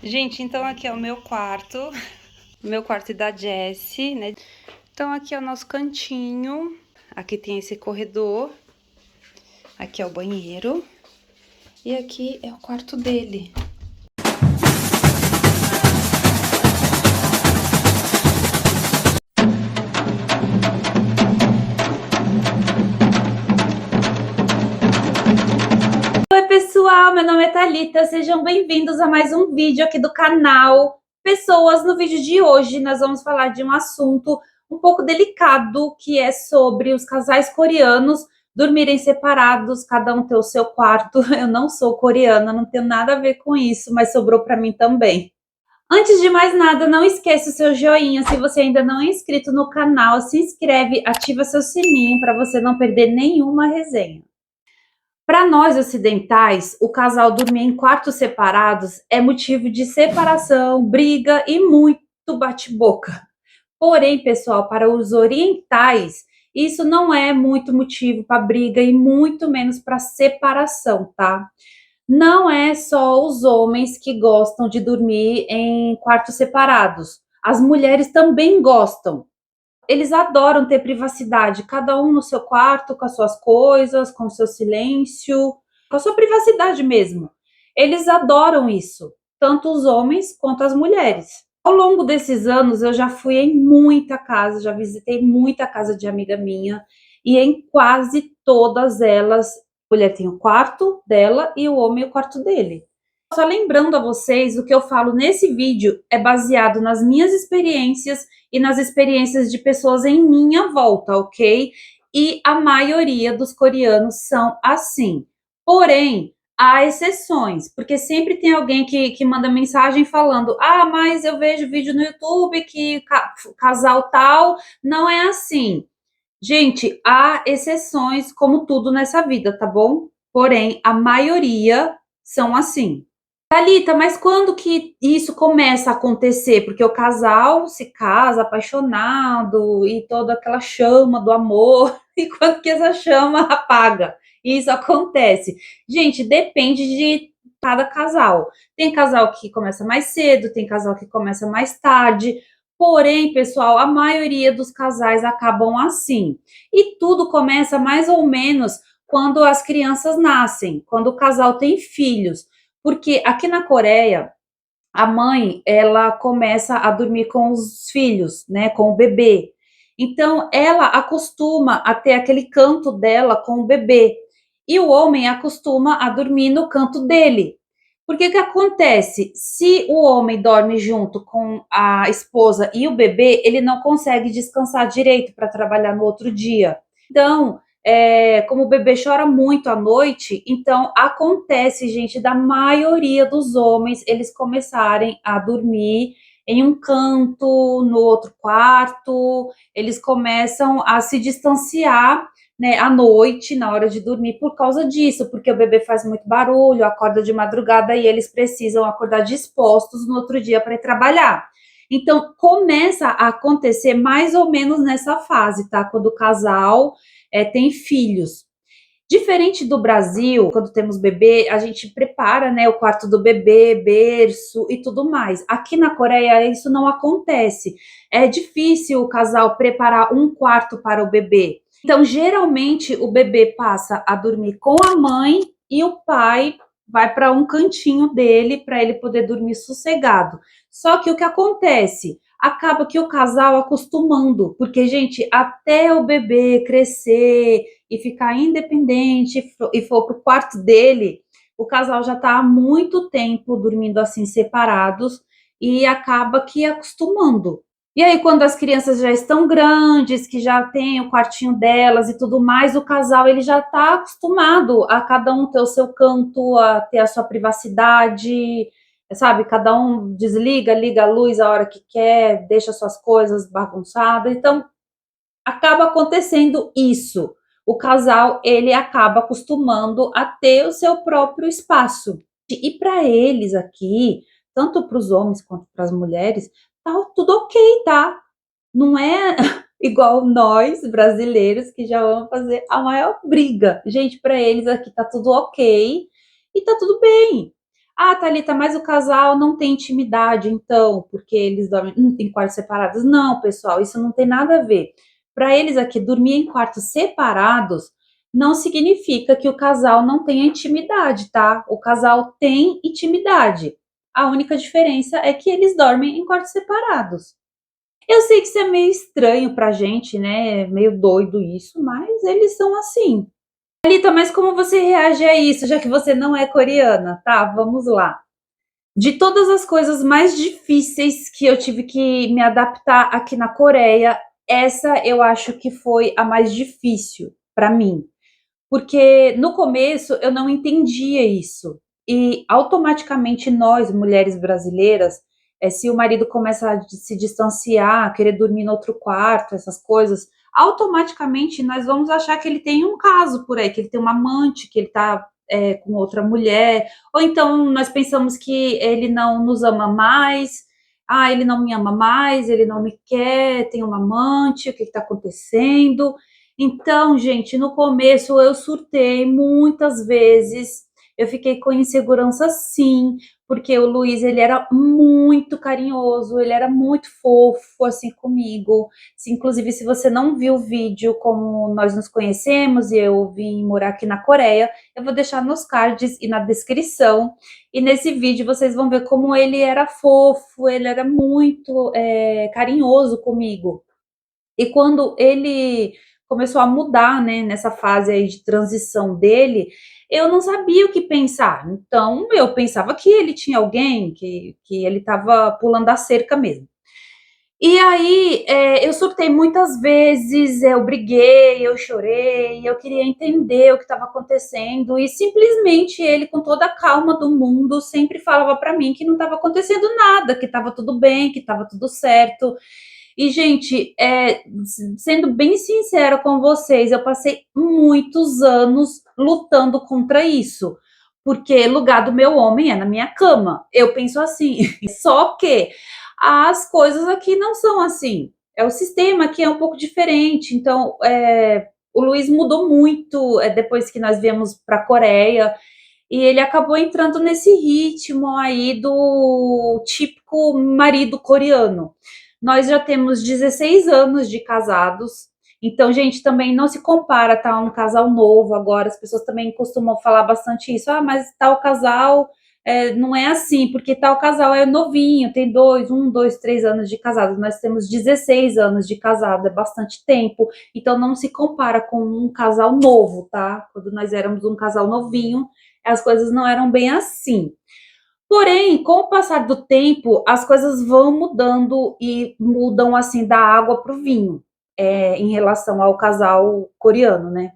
Gente, então aqui é o meu quarto e da Jessie, né? Então aqui é o nosso cantinho, aqui tem esse corredor, aqui é o banheiro e aqui é o quarto dele. Oi pessoal, meu nome é Thalita, sejam bem-vindos a mais um vídeo aqui do canal. Pessoas, no vídeo de hoje nós vamos falar de um assunto um pouco delicado, que é sobre os casais coreanos dormirem separados, cada um ter o seu quarto. Eu não sou coreana, não tenho nada a ver com isso, mas sobrou para mim também. Antes de mais nada, não esqueça o seu joinha. Se você ainda não é inscrito no canal, se inscreve, ativa seu sininho para você não perder nenhuma resenha. Para nós ocidentais, o casal dormir em quartos separados é motivo de separação, briga e muito bate-boca. Porém, pessoal, para os orientais, isso não é muito motivo para briga e muito menos para separação, tá? Não é só os homens que gostam de dormir em quartos separados. As mulheres também gostam. Eles adoram ter privacidade, cada um no seu quarto, com as suas coisas, com o seu silêncio, com a sua privacidade mesmo. Eles adoram isso, tanto os homens quanto as mulheres. Ao longo desses anos, eu já fui em muita casa, já visitei muita casa de amiga minha, e em quase todas elas, a mulher tem o quarto dela e o homem o quarto dele. Só lembrando a vocês, o que eu falo nesse vídeo é baseado nas minhas experiências e nas experiências de pessoas em minha volta, ok? E a maioria dos coreanos são assim. Porém, há exceções, porque sempre tem alguém que manda mensagem falando: ah, mas eu vejo vídeo no YouTube que casal tal não é assim. Gente, há exceções, como tudo nessa vida, tá bom? Porém, a maioria são assim. Thalita, mas quando que isso começa a acontecer? Porque o casal se casa apaixonado e toda aquela chama do amor, e quando que essa chama apaga? E isso acontece. Gente, depende de cada casal. Tem casal que começa mais cedo, tem casal que começa mais tarde. Porém, pessoal, a maioria dos casais acabam assim. E tudo começa mais ou menos quando as crianças nascem, quando o casal tem filhos. Porque aqui na Coreia, a mãe, ela começa a dormir com os filhos, né, com o bebê. Então, ela acostuma a ter aquele canto dela com o bebê. E o homem acostuma a dormir no canto dele. Porque o que acontece? Se o homem dorme junto com a esposa e o bebê, ele não consegue descansar direito para trabalhar no outro dia. Então, como o bebê chora muito à noite, então acontece, gente, da maioria dos homens eles começarem a dormir em um canto, no outro quarto, eles começam a se distanciar, né, à noite, na hora de dormir, por causa disso, porque o bebê faz muito barulho, acorda de madrugada e eles precisam acordar dispostos no outro dia para ir trabalhar. Então, começa a acontecer mais ou menos nessa fase, tá? Quando o casal tem filhos. Diferente do Brasil, quando temos bebê, a gente prepara, né, o quarto do bebê, berço e tudo mais. Aqui na Coreia, isso não acontece. É difícil o casal preparar um quarto para o bebê. Então, geralmente, o bebê passa a dormir com a mãe e o pai vai para um cantinho dele para ele poder dormir sossegado. Só que o que acontece? Acaba que o casal acostumando, porque, gente, até o bebê crescer e ficar independente e for para o quarto dele, o casal já está há muito tempo dormindo assim separados e acaba que acostumando. E aí, quando as crianças já estão grandes, que já tem o quartinho delas e tudo mais, o casal ele já está acostumado a cada um ter o seu canto, a ter a sua privacidade, sabe? Cada um desliga, liga a luz a hora que quer, deixa suas coisas bagunçadas. Então, acaba acontecendo isso. O casal, ele acaba acostumando a ter o seu próprio espaço. E para eles aqui, tanto para os homens quanto para as mulheres, tá tudo ok, tá? Não é igual nós, brasileiros, que já vamos fazer a maior briga. Gente, para eles aqui tá tudo ok e tá tudo bem. Ah, Thalita, mas o casal não tem intimidade, então, porque eles dormem em quartos separados. Não, pessoal, isso não tem nada a ver. Para eles aqui, dormir em quartos separados não significa que o casal não tenha intimidade, tá? O casal tem intimidade. A única diferença é que eles dormem em quartos separados. Eu sei que isso é meio estranho pra gente, né? É meio doido isso, mas eles são assim. Alita, mas como você reage a isso, já que você não é coreana? Tá, vamos lá. De todas as coisas mais difíceis que eu tive que me adaptar aqui na Coreia, essa eu acho que foi a mais difícil para mim. Porque no começo eu não entendia isso. E automaticamente nós, mulheres brasileiras, se o marido começa a se distanciar, querer dormir no outro quarto, essas coisas, automaticamente nós vamos achar que ele tem um caso por aí, que ele tem uma amante, que ele está com outra mulher, ou então nós pensamos que ele não nos ama mais, ah, ele não me ama mais, ele não me quer, tem uma amante, o que está acontecendo? Então, gente, no começo eu surtei muitas vezes, eu fiquei com insegurança sim, porque o Luiz, ele era muito carinhoso, ele era muito fofo, assim, comigo. Inclusive, se você não viu o vídeo como nós nos conhecemos e eu vim morar aqui na Coreia, eu vou deixar nos cards e na descrição. E nesse vídeo vocês vão ver como ele era fofo, ele era muito carinhoso comigo. E quando ele começou a mudar, né, nessa fase aí de transição dele, eu não sabia o que pensar. Então, eu pensava que ele tinha alguém, que ele estava pulando a cerca mesmo. E aí, eu surtei muitas vezes, eu briguei, eu chorei, eu queria entender o que estava acontecendo, e simplesmente ele, com toda a calma do mundo, sempre falava para mim que não estava acontecendo nada, que estava tudo bem, que estava tudo certo. E, gente, sendo bem sincera com vocês, eu passei muitos anos lutando contra isso. Porque lugar do meu homem é na minha cama. Eu penso assim. Só que as coisas aqui não são assim. O sistema aqui é um pouco diferente. Então, o Luiz mudou muito depois que nós viemos para a Coreia. E ele acabou entrando nesse ritmo aí do típico marido coreano. Nós já temos 16 anos de casados, então, gente, também não se compara, tá? Um casal novo agora, as pessoas também costumam falar bastante isso. Ah, mas tal casal não é assim, porque tal casal é novinho, tem 2, 3 anos de casado. Nós temos 16 anos de casado, é bastante tempo. Então, não se compara com um casal novo, tá? Quando nós éramos um casal novinho, as coisas não eram bem assim. Porém, com o passar do tempo, as coisas vão mudando e mudam assim da água para o vinho, em relação ao casal coreano, né?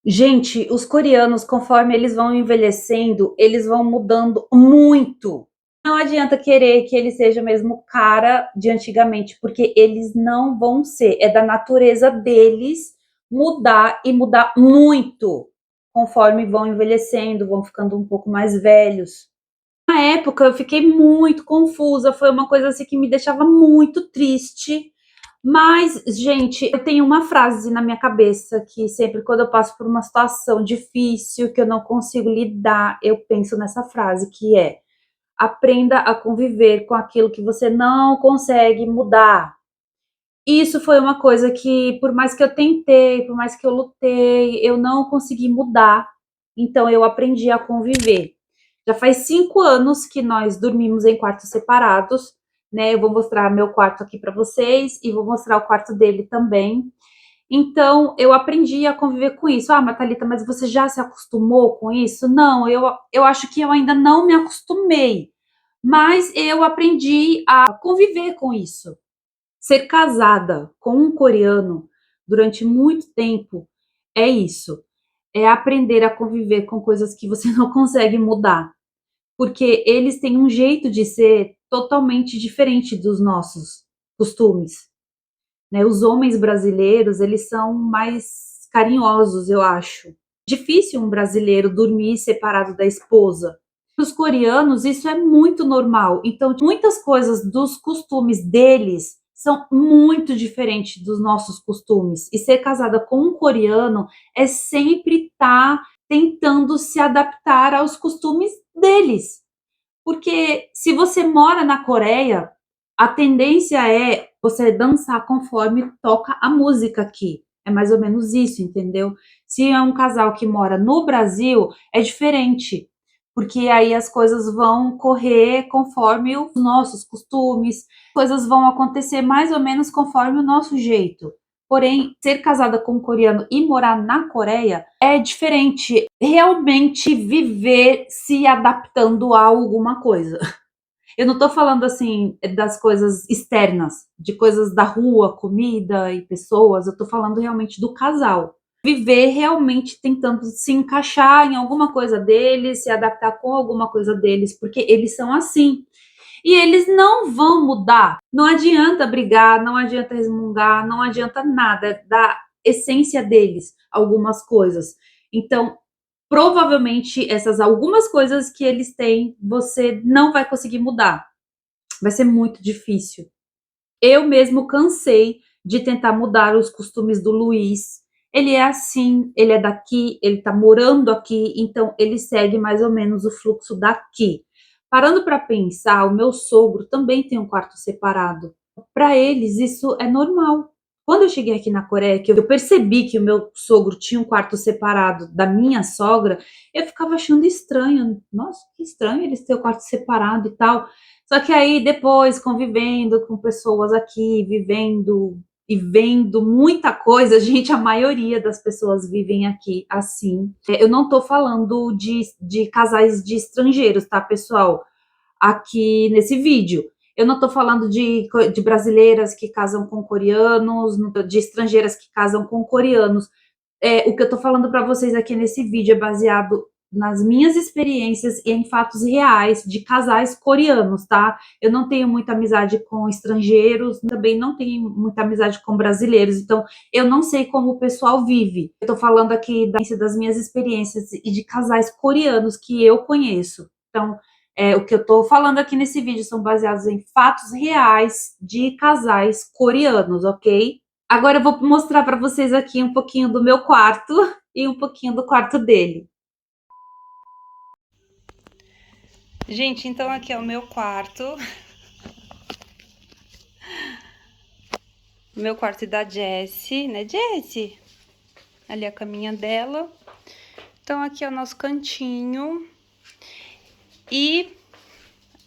Gente, os coreanos, conforme eles vão envelhecendo, eles vão mudando muito. Não adianta querer que ele seja o mesmo cara de antigamente, porque eles não vão ser. É da natureza deles mudar e mudar muito, conforme vão envelhecendo, vão ficando um pouco mais velhos. Na época eu fiquei muito confusa, foi uma coisa assim que me deixava muito triste. Mas, gente, eu tenho uma frase na minha cabeça que sempre quando eu passo por uma situação difícil, que eu não consigo lidar, eu penso nessa frase, que é: aprenda a conviver com aquilo que você não consegue mudar. Isso foi uma coisa que, por mais que eu tentei, por mais que eu lutei, eu não consegui mudar. Então eu aprendi a conviver. Já faz 5 anos que nós dormimos em quartos separados, né? Eu vou mostrar meu quarto aqui para vocês e vou mostrar o quarto dele também. Então, eu aprendi a conviver com isso. Ah, Thalita, mas você já se acostumou com isso? Não, eu acho que eu ainda não me acostumei, mas eu aprendi a conviver com isso. Ser casada com um coreano durante muito tempo é isso. É aprender a conviver com coisas que você não consegue mudar, porque eles têm um jeito de ser totalmente diferente dos nossos costumes, né? Os homens brasileiros, eles são mais carinhosos, eu acho. Difícil um brasileiro dormir separado da esposa. Os coreanos, isso é muito normal. Então, muitas coisas dos costumes deles são muito diferentes dos nossos costumes. E ser casada com um coreano é sempre estar tentando se adaptar aos costumes deles. Porque se você mora na Coreia, a tendência é você dançar conforme toca a música aqui. É mais ou menos isso, entendeu? Se é um casal que mora no Brasil, é diferente. Porque aí as coisas vão correr conforme os nossos costumes, coisas vão acontecer mais ou menos conforme o nosso jeito. Porém, ser casada com um coreano e morar na Coreia é diferente. Realmente viver se adaptando a alguma coisa. Eu não tô falando assim das coisas externas, de coisas da rua, comida e pessoas. Eu tô falando realmente do casal. Viver realmente tentando se encaixar em alguma coisa deles, se adaptar com alguma coisa deles, porque eles são assim. E eles não vão mudar. Não adianta brigar, não adianta resmungar, não adianta nada. É da essência deles, algumas coisas. Então, provavelmente, essas algumas coisas que eles têm, você não vai conseguir mudar. Vai ser muito difícil. Eu mesmo cansei de tentar mudar os costumes do Luiz. Ele é assim, ele é daqui, ele tá morando aqui, então ele segue mais ou menos o fluxo daqui. Parando para pensar, o meu sogro também tem um quarto separado. Para eles, isso é normal. Quando eu cheguei aqui na Coreia, que eu percebi que o meu sogro tinha um quarto separado da minha sogra, eu ficava achando estranho. Nossa, que estranho eles terem o quarto separado e tal. Só que aí depois, convivendo com pessoas aqui, vivendo e vendo muita coisa, gente, a maioria das pessoas vivem aqui assim. Eu não tô falando de casais de estrangeiros, tá, pessoal? Aqui nesse vídeo. Eu não tô falando de brasileiras que casam com coreanos, de estrangeiras que casam com coreanos. O que eu tô falando para vocês aqui nesse vídeo é baseado nas minhas experiências e em fatos reais de casais coreanos, tá? Eu não tenho muita amizade com estrangeiros, também não tenho muita amizade com brasileiros, então eu não sei como o pessoal vive. Eu tô falando aqui das minhas experiências e de casais coreanos que eu conheço. Então, o que eu tô falando aqui nesse vídeo são baseados em fatos reais de casais coreanos, ok? Agora eu vou mostrar para vocês aqui um pouquinho do meu quarto e um pouquinho do quarto dele. Gente, então aqui é o meu quarto. O meu quarto é da Jessie, né, Jessie? Ali a caminha dela. Então aqui é o nosso cantinho. E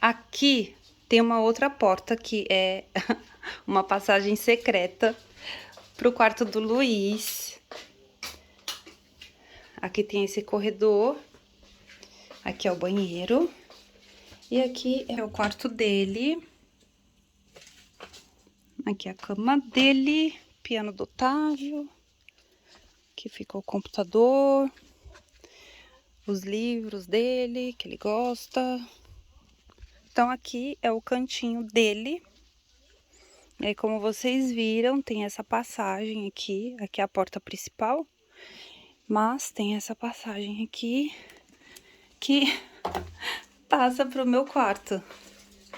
aqui tem uma outra porta que é uma passagem secreta pro quarto do Luiz. Aqui tem esse corredor. Aqui é o banheiro. E aqui é o quarto dele. Aqui é a cama dele, piano do Otávio. Aqui fica o computador, os livros dele, que ele gosta. Então, aqui é o cantinho dele. E aí, como vocês viram, tem essa passagem aqui. Aqui é a porta principal. Mas tem essa passagem aqui que passa pro meu quarto.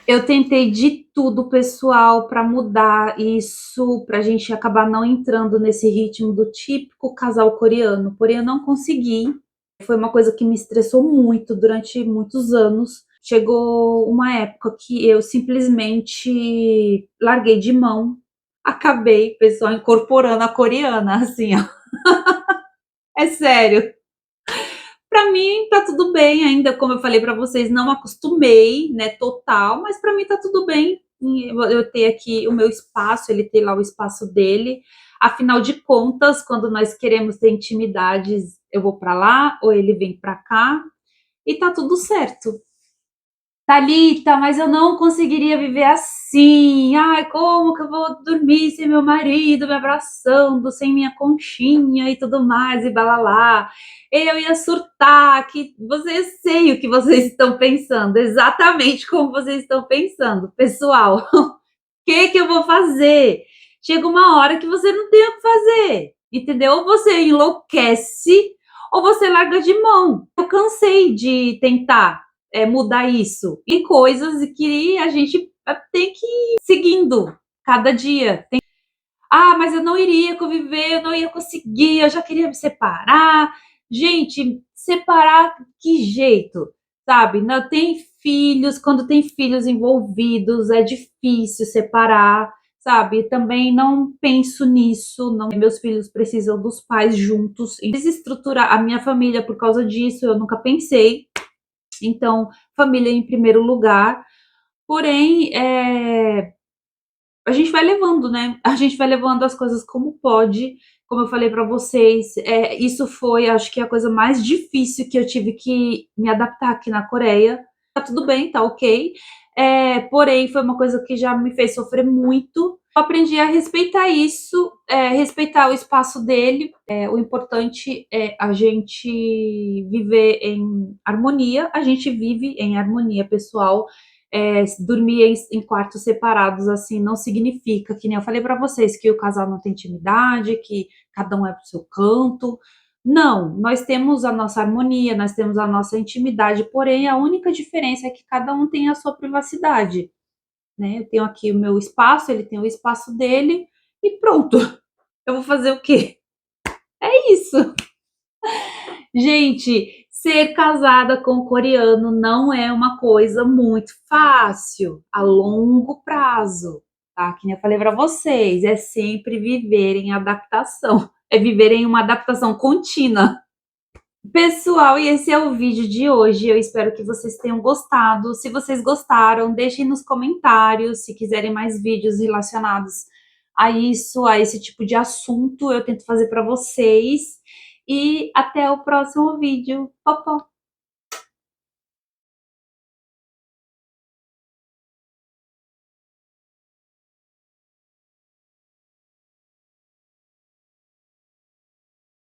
Eu tentei de tudo, pessoal, para mudar isso, pra gente acabar não entrando nesse ritmo do típico casal coreano, porém eu não consegui. Foi uma coisa que me estressou muito durante muitos anos. Chegou uma época que eu simplesmente larguei de mão, acabei, pessoal, incorporando a coreana, assim, ó. É sério. Para mim tá tudo bem ainda, como eu falei para vocês, não acostumei, né, total, mas para mim tá tudo bem. Eu ter aqui o meu espaço, ele ter lá o espaço dele. Afinal de contas, quando nós queremos ter intimidades, eu vou para lá ou ele vem para cá e tá tudo certo. Thalita, mas eu não conseguiria viver assim. Ai, como que eu vou dormir sem meu marido me abraçando, sem minha conchinha e tudo mais, e balalá. Eu ia surtar, que vocês sei o que vocês estão pensando, exatamente como vocês estão pensando. Pessoal, o que eu vou fazer? Chega uma hora que você não tem o que fazer, entendeu? Ou você enlouquece, ou você larga de mão. Eu cansei de tentar mudar isso. E coisas que a gente tem que ir seguindo cada dia. Ah, mas eu não iria conviver, eu não ia conseguir, eu já queria me separar. Gente, separar que jeito? sabe? Não tem filhos, quando tem filhos envolvidos, é difícil separar, sabe? Também não penso nisso, não. Meus filhos precisam dos pais juntos. Desestruturar a minha família por causa disso, eu nunca pensei. Então, família em primeiro lugar. Porém, a gente vai levando, né? A gente vai levando as coisas como pode. Como eu falei para vocês, isso foi, acho que, a coisa mais difícil que eu tive que me adaptar aqui na Coreia. Tá tudo bem, tá ok. Porém, foi uma coisa que já me fez sofrer muito. Eu aprendi a respeitar isso, respeitar o espaço dele. O importante é a gente viver em harmonia. A gente vive em harmonia, pessoal. Dormir em quartos separados assim não significa, que nem eu falei para vocês, que o casal não tem intimidade, que cada um é pro seu canto. Não, nós temos a nossa harmonia, nós temos a nossa intimidade, porém a única diferença é que cada um tem a sua privacidade, né? Eu tenho aqui o meu espaço, ele tem o espaço dele e pronto. Eu vou fazer o quê? É isso. Gente, ser casada com um coreano não é uma coisa muito fácil a longo prazo, tá? Que nem eu falei para vocês, é sempre viver em adaptação, é viver em uma adaptação contínua. Pessoal, e esse é o vídeo de hoje. Eu espero que vocês tenham gostado. Se vocês gostaram, deixem nos comentários. Se quiserem mais vídeos relacionados a isso, a esse tipo de assunto, eu tento fazer para vocês. E até o próximo vídeo. Pó, pó.